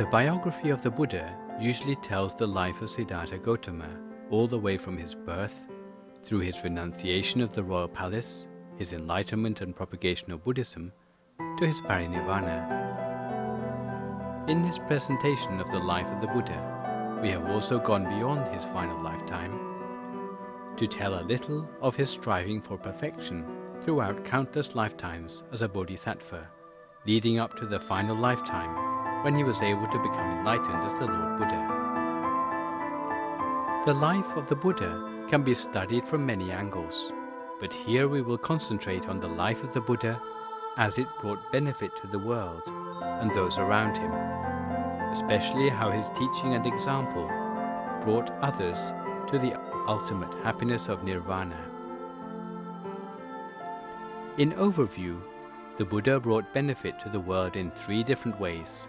The biography of the Buddha usually tells the life of Siddhartha Gautama, all the way from his birth, through his renunciation of the royal palace, his enlightenment and propagation of Buddhism, to his parinirvana. In this presentation of the life of the Buddha, we have also gone beyond his final lifetime to tell a little of his striving for perfection throughout countless lifetimes as a bodhisattva, leading up to the final lifetime when he was able to become enlightened as the Lord Buddha. The life of the Buddha can be studied from many angles, but here we will concentrate on the life of the Buddha as it brought benefit to the world and those around him, especially how his teaching and example brought others to the ultimate happiness of nirvana. In overview, the Buddha brought benefit to the world in 3 different ways: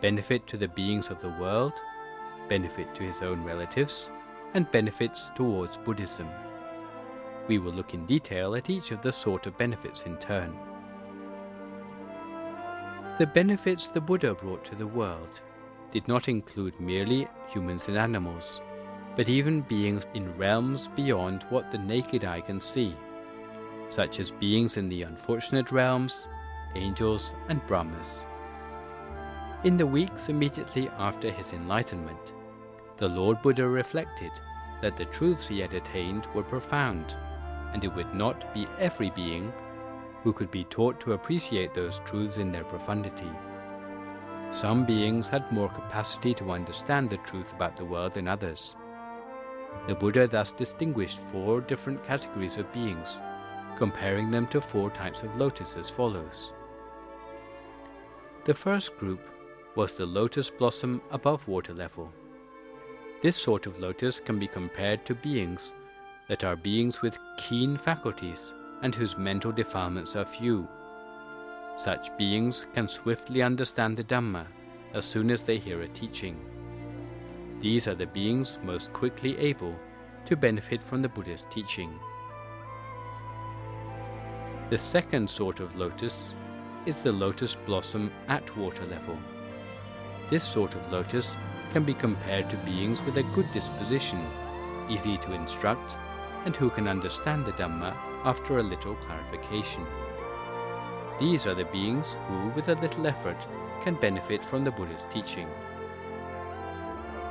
benefit to the beings of the world, benefit to his own relatives, and benefits towards Buddhism. We will look in detail at each of the sort of benefits in turn. The benefits the Buddha brought to the world did not include merely humans and animals, but even beings in realms beyond what the naked eye can see, such as beings in the unfortunate realms, angels and Brahmas. In the weeks immediately after his enlightenment, the Lord Buddha reflected that the truths he had attained were profound, and it would not be every being who could be taught to appreciate those truths in their profundity. Some beings had more capacity to understand the truth about the world than others. The Buddha thus distinguished 4 different categories of beings, comparing them to 4 types of lotus as follows. The first group was the lotus blossom above water level. This sort of lotus can be compared to beings that are beings with keen faculties and whose mental defilements are few. Such beings can swiftly understand the Dhamma as soon as they hear a teaching. These are the beings most quickly able to benefit from the Buddha's teaching. The second sort of lotus is the lotus blossom at water level. This sort of lotus can be compared to beings with a good disposition, easy to instruct, and who can understand the Dhamma after a little clarification. These are the beings who, with a little effort, can benefit from the Buddha's teaching.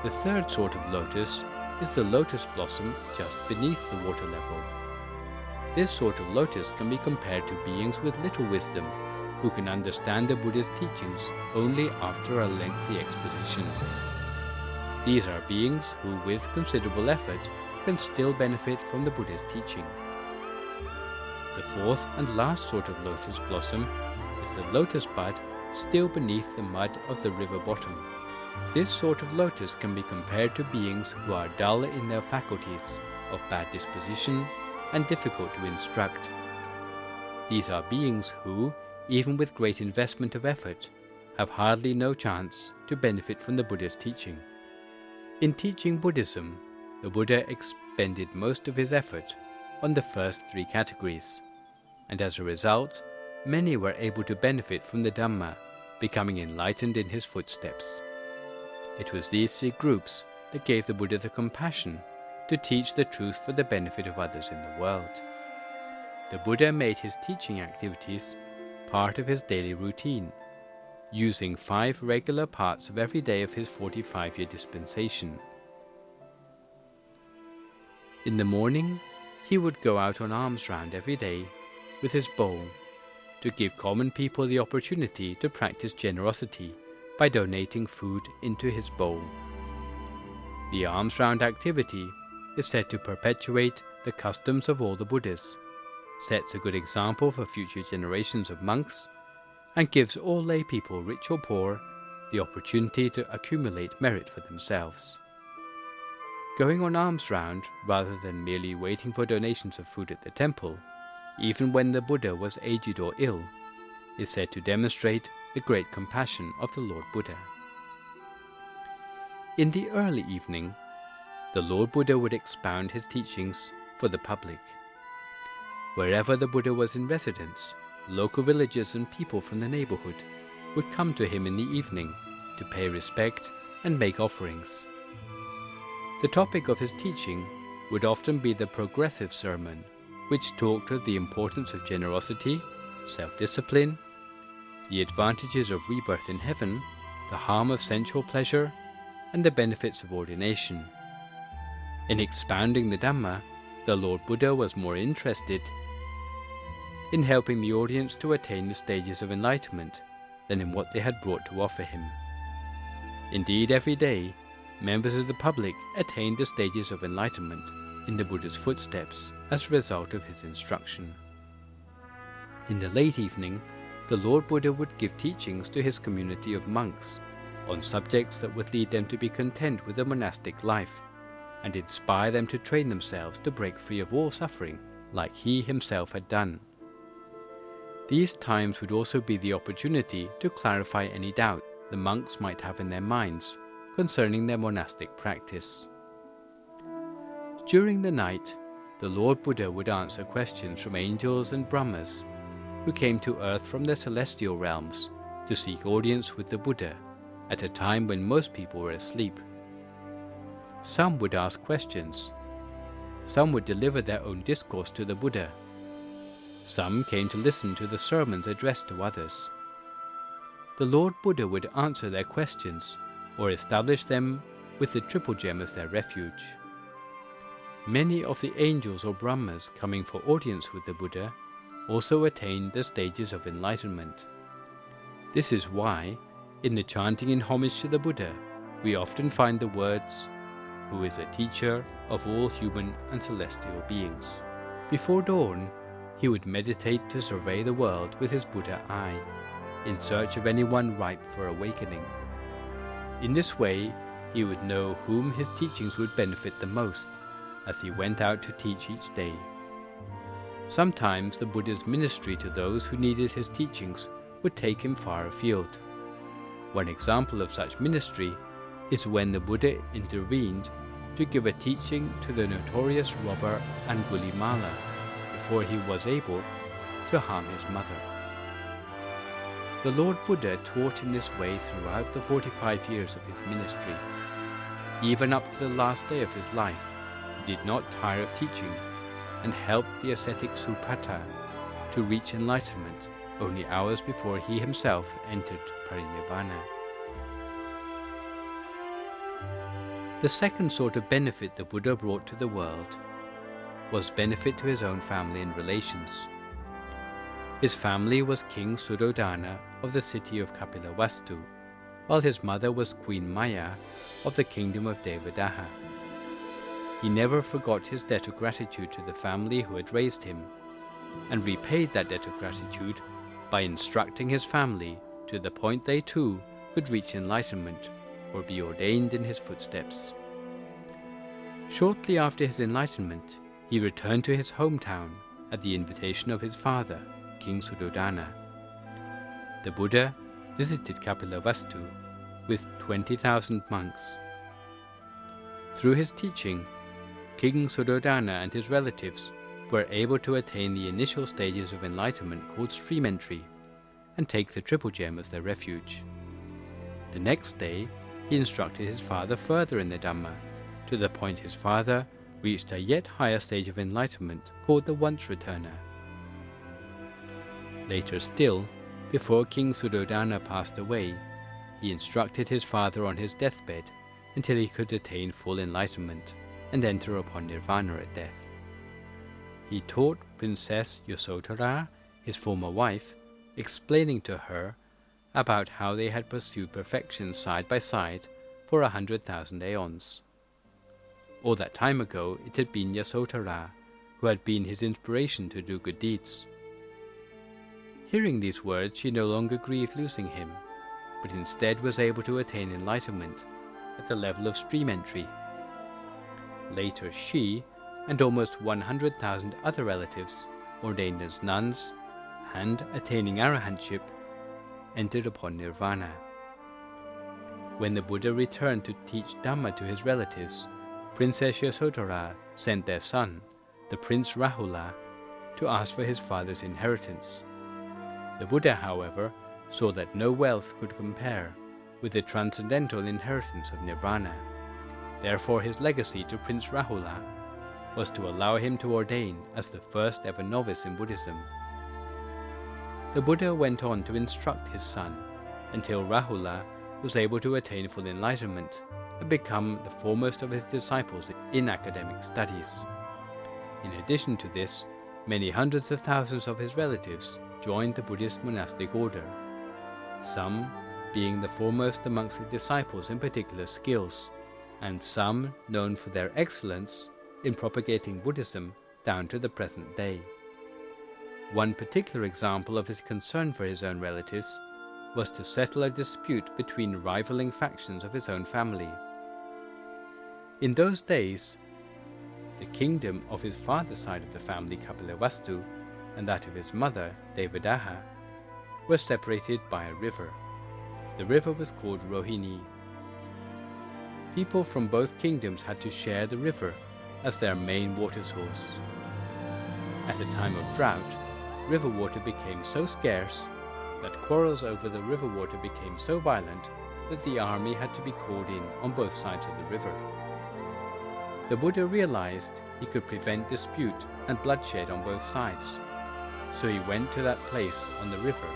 The third sort of lotus is the lotus blossom just beneath the water level. This sort of lotus can be compared to beings with little wisdom, who can understand the Buddha's teachings only after a lengthy exposition. These are beings who, with considerable effort, can still benefit from the Buddha's teaching. The fourth and last sort of lotus blossom is the lotus bud still beneath the mud of the river bottom. This sort of lotus can be compared to beings who are dull in their faculties, of bad disposition, and difficult to instruct. These are beings who, even with great investment of effort, have hardly no chance to benefit from the Buddha's teaching. In teaching Buddhism, the Buddha expended most of his effort on the first 3 categories, and as a result, many were able to benefit from the Dhamma, becoming enlightened in his footsteps. It was these 3 groups that gave the Buddha the compassion to teach the truth for the benefit of others in the world. The Buddha made his teaching activities part of his daily routine, using 5 regular parts of every day of his 45-year dispensation. In the morning, he would go out on alms round every day with his bowl to give common people the opportunity to practice generosity by donating food into his bowl. The alms round activity is said to perpetuate the customs of all the Buddhas, sets a good example for future generations of monks, and gives all lay people, rich or poor, the opportunity to accumulate merit for themselves. Going on alms round, rather than merely waiting for donations of food at the temple, even when the Buddha was aged or ill, is said to demonstrate the great compassion of the Lord Buddha. In the early evening, the Lord Buddha would expound his teachings for the public. Wherever the Buddha was in residence, local villagers and people from the neighborhood would come to him in the evening to pay respect and make offerings. The topic of his teaching would often be the progressive sermon, which talked of the importance of generosity, self-discipline, the advantages of rebirth in heaven, the harm of sensual pleasure, and the benefits of ordination. In expounding the Dhamma, the Lord Buddha was more interested in helping the audience to attain the stages of enlightenment than in what they had brought to offer him. Indeed, every day, members of the public attained the stages of enlightenment in the Buddha's footsteps as a result of his instruction. In the late evening, the Lord Buddha would give teachings to his community of monks on subjects that would lead them to be content with a monastic life and inspire them to train themselves to break free of all suffering, like he himself had done. These times would also be the opportunity to clarify any doubt the monks might have in their minds concerning their monastic practice. During the night, the Lord Buddha would answer questions from angels and Brahmas who came to earth from the celestial realms to seek audience with the Buddha at a time when most people were asleep. Some would ask questions. Some would deliver their own discourse to the Buddha. Some came to listen to the sermons addressed to others. The Lord Buddha would answer their questions or establish them with the Triple Gem as their refuge. Many of the angels or Brahmas coming for audience with the Buddha also attained the stages of enlightenment. This is why, in the chanting in homage to the Buddha, we often find the words, "who is a teacher of all human and celestial beings." Before dawn, he would meditate to survey the world with his Buddha eye, in search of anyone ripe for awakening. In this way, he would know whom his teachings would benefit the most as he went out to teach each day. Sometimes the Buddha's ministry to those who needed his teachings would take him far afield. One example of such ministry is when the Buddha intervened to give a teaching to the notorious robber Angulimala before he was able to harm his mother. The Lord Buddha taught in this way throughout the 45 years of his ministry. Even up to the last day of his life, he did not tire of teaching and helped the ascetic Supata to reach enlightenment only hours before he himself entered Parinirvana. The second sort of benefit the Buddha brought to the world was benefit to his own family and relations. His family was King Suddhodana of the city of Kapilavastu, while his mother was Queen Maya of the kingdom of Devadaha. He never forgot his debt of gratitude to the family who had raised him, and repaid that debt of gratitude by instructing his family to the point they too could reach enlightenment or be ordained in his footsteps. Shortly after his enlightenment, he returned to his hometown at the invitation of his father, King Suddhodana. The Buddha visited Kapilavastu with 20,000 monks. Through his teaching, King Suddhodana and his relatives were able to attain the initial stages of enlightenment called stream entry and take the Triple Gem as their refuge. The next day, he instructed his father further in the Dhamma, to the point his father reached a yet higher stage of enlightenment called the Once Returner. Later still, before King Suddhodana passed away, he instructed his father on his deathbed until he could attain full enlightenment and enter upon nirvana at death. He taught Princess Yasodhara, his former wife, explaining to her about how they had pursued perfection side by side for 100,000 aeons. All that time ago it had been Yasodhara who had been his inspiration to do good deeds. Hearing these words, she no longer grieved losing him, but instead was able to attain enlightenment at the level of stream entry. Later she, and almost 100,000 other relatives, ordained as nuns, and, attaining arahantship, entered upon nirvana. When the Buddha returned to teach Dhamma to his relatives, Princess Yasodhara sent their son, the Prince Rahula, to ask for his father's inheritance. The Buddha, however, saw that no wealth could compare with the transcendental inheritance of Nirvana. Therefore his legacy to Prince Rahula was to allow him to ordain as the first ever novice in Buddhism. The Buddha went on to instruct his son until Rahula was able to attain full enlightenment and become the foremost of his disciples in academic studies. In addition to this, many hundreds of thousands of his relatives joined the Buddhist monastic order, some being the foremost amongst the disciples in particular skills, and some known for their excellence in propagating Buddhism down to the present day. One particular example of his concern for his own relatives was to settle a dispute between rivaling factions of his own family. In those days, the kingdom of his father's side of the family, Kapilavastu, and that of his mother, Devadaha, were separated by a river. The river was called Rohini. People from both kingdoms had to share the river as their main water source. At a time of drought, river water became so scarce that quarrels over the river water became so violent that the army had to be called in on both sides of the river. The Buddha realized he could prevent dispute and bloodshed on both sides, so he went to that place on the river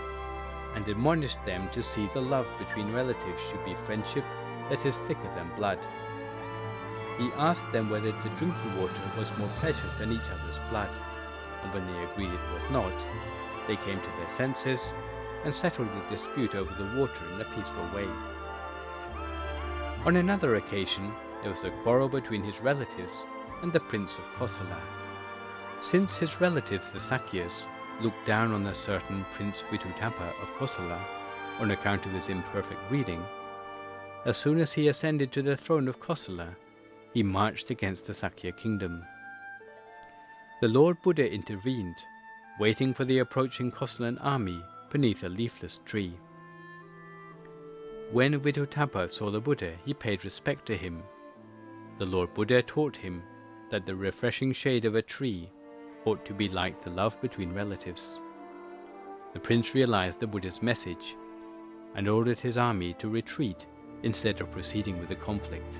and admonished them to see the love between relatives should be friendship that is thicker than blood. He asked them whether the drinking water was more precious than each other's blood, and when they agreed it was not, they came to their senses and settled the dispute over the water in a peaceful way. On another occasion, there was a quarrel between his relatives and the prince of Kosala. Since his relatives, the Sakyas, looked down on a certain Prince Vitutapa of Kosala on account of his imperfect reading, as soon as he ascended to the throne of Kosala, he marched against the Sakya kingdom. The Lord Buddha intervened, waiting for the approaching Kosalan army beneath a leafless tree. When Vitutapa saw the Buddha, he paid respect to him. The Lord Buddha taught him that the refreshing shade of a tree ought to be like the love between relatives. The prince realized the Buddha's message and ordered his army to retreat instead of proceeding with the conflict.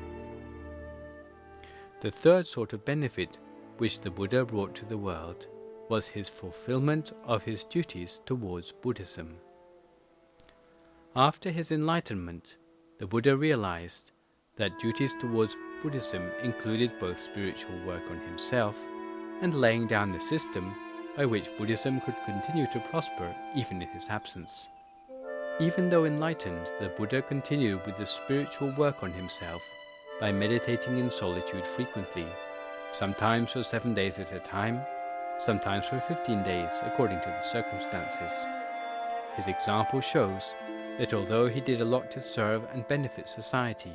The third sort of benefit which the Buddha brought to the world was his fulfillment of his duties towards Buddhism. After his enlightenment, the Buddha realized that duties towards Buddhism included both spiritual work on himself and laying down the system by which Buddhism could continue to prosper even in his absence. Even though enlightened, the Buddha continued with the spiritual work on himself by meditating in solitude frequently, sometimes for 7 days at a time, sometimes for 15 days according to the circumstances. His example shows that although he did a lot to serve and benefit society,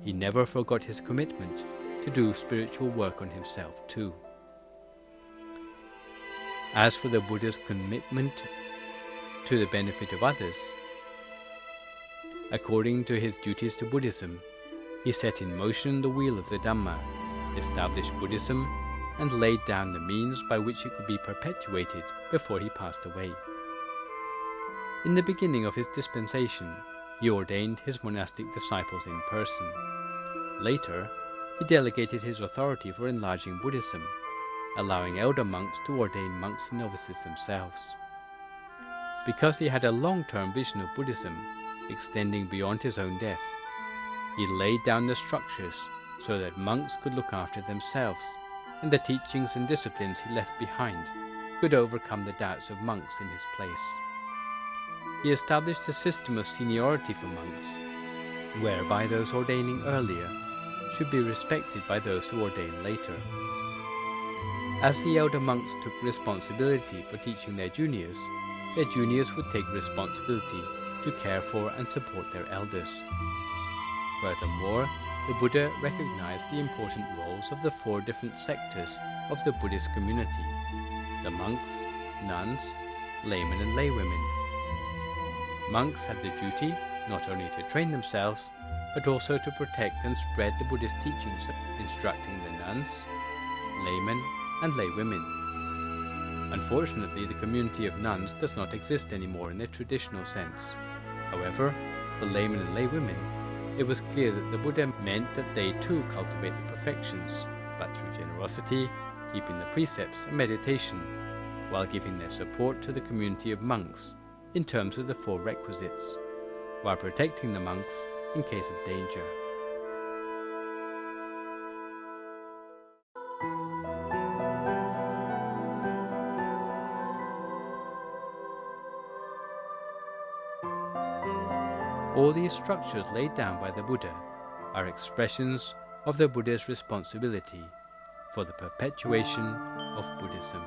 he never forgot his commitment to do spiritual work on himself too. As for the Buddha's commitment to the benefit of others, according to his duties to Buddhism, he set in motion the wheel of the Dhamma, established Buddhism, and laid down the means by which it could be perpetuated before he passed away. In the beginning of his dispensation, he ordained his monastic disciples in person. Later, he delegated his authority for enlarging Buddhism, allowing elder monks to ordain monks and novices themselves. Because he had a long-term vision of Buddhism extending beyond his own death, he laid down the structures so that monks could look after themselves, and the teachings and disciplines he left behind could overcome the doubts of monks in his place. He established a system of seniority for monks, whereby those ordaining earlier should be respected by those who ordain later. As the elder monks took responsibility for teaching their juniors would take responsibility to care for and support their elders. Furthermore, the Buddha recognized the important roles of the 4 different sectors of the Buddhist community: the monks, nuns, laymen and laywomen. Monks had the duty not only to train themselves, but also to protect and spread the Buddhist teachings, instructing the nuns, laymen, and laywomen. Unfortunately, the community of nuns does not exist anymore in the traditional sense. However, the laymen and laywomen, it was clear that the Buddha meant that they too cultivate the perfections, but through generosity, keeping the precepts and meditation, while giving their support to the community of monks in terms of the 4 requisites, while protecting the monks in case of danger. All these structures laid down by the Buddha are expressions of the Buddha's responsibility for the perpetuation of Buddhism.